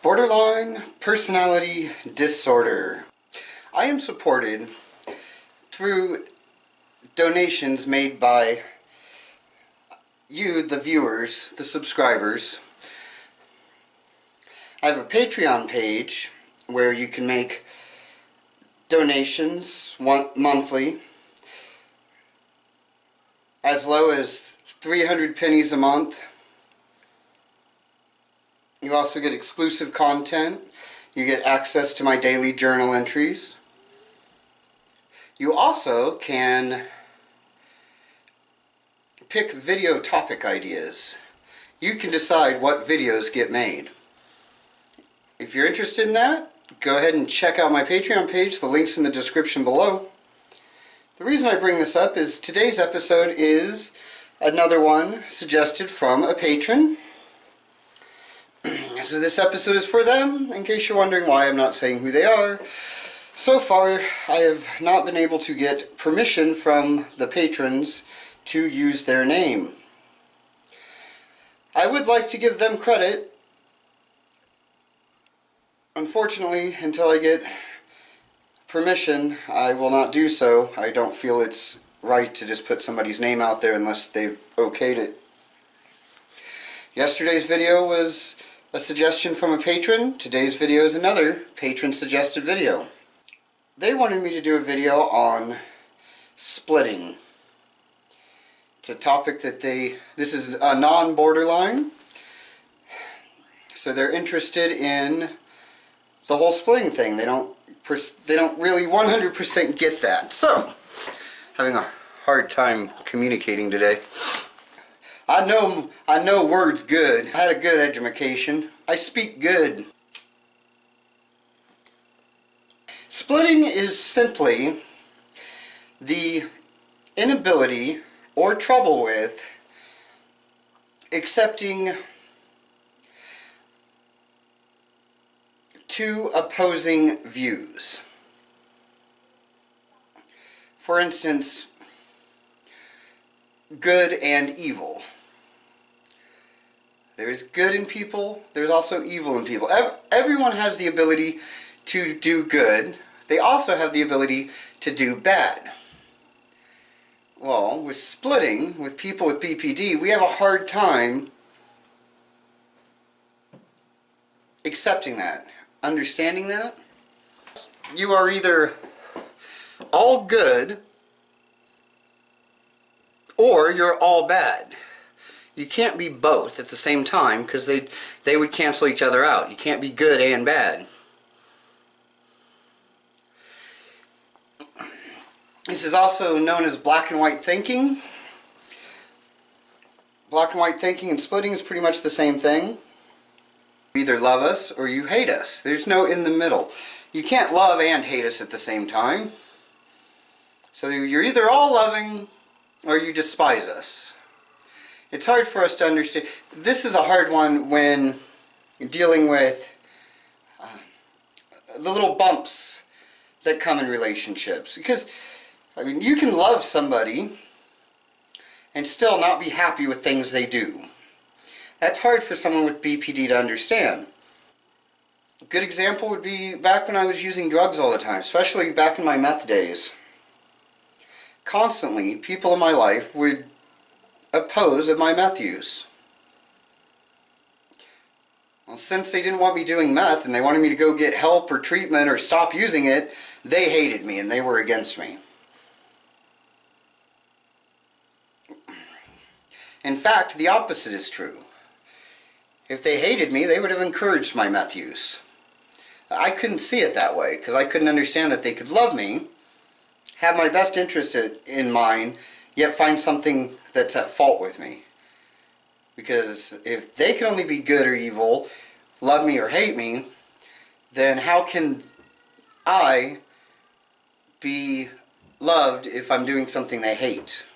Borderline personality disorder. I am supported through donations made by you, the viewers, the subscribers. I have a Patreon page where you can make donations monthly as low as 300 pennies a month. You also get exclusive content. You get access to my daily journal entries. You also can pick video topic ideas. You can decide what videos get made. If you're interested in that, go ahead and check out my Patreon page. The link's in the description below. The reason I bring this up is today's episode is another one suggested from a patron. So this episode is for them, in case you're wondering why I'm not saying who they are. So far, I have not been able to get permission from the patrons to use their name. I would like to give them credit. Unfortunately, until I get permission, I will not do so. I don't feel it's right to just put somebody's name out there unless they've okayed it. Yesterday's video was a suggestion from a patron. Today's video is another patron suggested video. They wanted me to do a video on splitting. It's a topic that this is a non-borderline, so they're interested in the whole splitting thing. They don't really 100% get that. So, having a hard time communicating today. I know words good. I had a good education. I speak good. Splitting is simply the inability or trouble with accepting two opposing views. For instance, good and evil. There's good in people, there's also evil in people. Everyone has the ability to do good. They also have the ability to do bad. Well, with splitting, with people with BPD, we have a hard time accepting that, understanding that. You are either all good or you're all bad. You can't be both at the same time because they would cancel each other out. You can't be good and bad. This is also known as black and white thinking. Black and white thinking and splitting is pretty much the same thing. You either love us or you hate us. There's no in the middle. You can't love and hate us at the same time. So you're either all loving or you despise us. It's hard for us to understand. This is a hard one when dealing with the little bumps that come in relationships. Because, I mean, you can love somebody and still not be happy with things they do. That's hard for someone with BPD to understand. A good example would be back when I was using drugs all the time, especially back in my meth days. Constantly, people in my life would oppose of my meth use. Well, since they didn't want me doing meth and they wanted me to go get help or treatment or stop using it, they hated me and they were against me. In fact, the opposite is true. If they hated me, they would have encouraged my meth use. I couldn't see it that way because I couldn't understand that they could love me, have my best interest in mind, yet find something that's at fault with me. Because if they can only be good or evil, love me or hate me, then how can I be loved if I'm doing something they hate?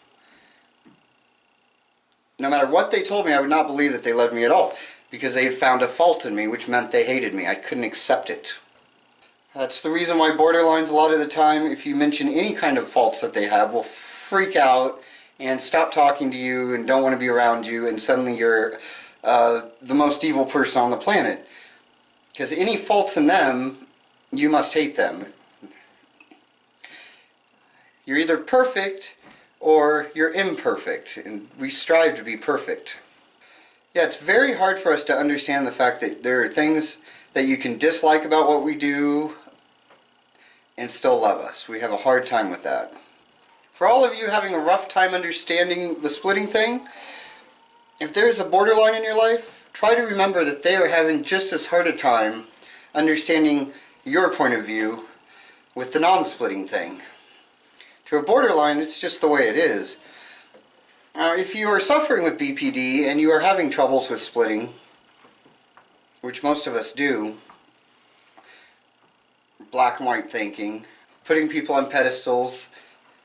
No matter what they told me, I would not believe that they loved me at all. Because they had found a fault in me, which meant they hated me. I couldn't accept it. That's the reason why borderlines, a lot of the time, if you mention any kind of faults that they have, will freak out and stop talking to you and don't want to be around you, and suddenly you're the most evil person on the planet. Because any faults in them, you must hate them. You're either perfect or you're imperfect, and we strive to be perfect. Yeah, it's very hard for us to understand the fact that there are things that you can dislike about what we do and still love us. We have a hard time with that. For all of you having a rough time understanding the splitting thing, if there is a borderline in your life, try to remember that they are having just as hard a time understanding your point of view with the non-splitting thing. To a borderline, it's just the way it is. Now, if you are suffering with BPD and you are having troubles with splitting, which most of us do, black and white thinking, putting people on pedestals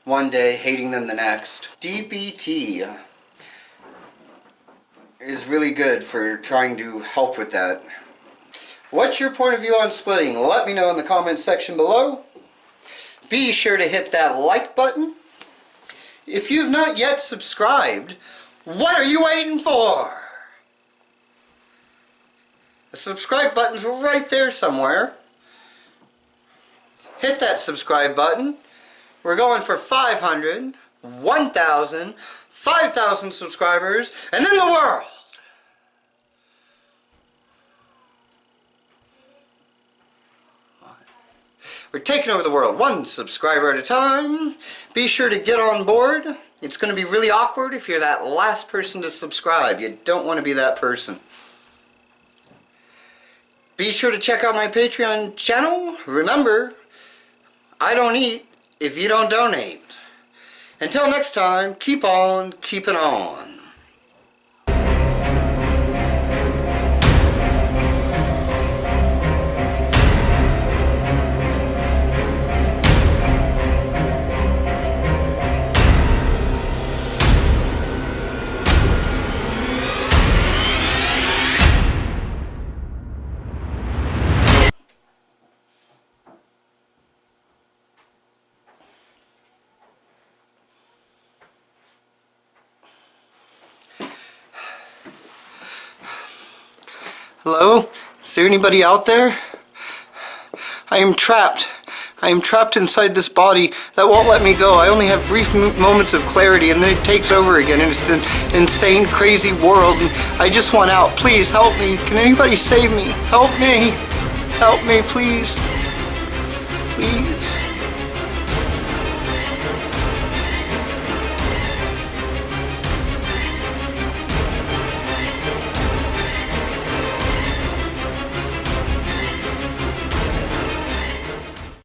one day, hating them the next, DBT is really good for trying to help with that. What's your point of view on splitting? Let me know in the comments section below. Be sure to hit that like button. If you've not yet subscribed, what are you waiting for? The subscribe button's right there somewhere. Hit that subscribe button. We're going for 500, 1,000, 5,000 subscribers, and then the world. We're taking over the world one subscriber at a time. Be sure to get on board. It's going to be really awkward if you're that last person to subscribe. You don't want to be that person. Be sure to check out my Patreon channel. Remember, I don't eat if you don't donate. Until next time, keep on keeping on. Hello? Is there anybody out there? I am trapped. I am trapped inside this body that won't let me go. I only have brief moments of clarity and then it takes over again and it's an insane, crazy world and I just want out. Please help me. Can anybody save me? Help me. Help me, please. Please.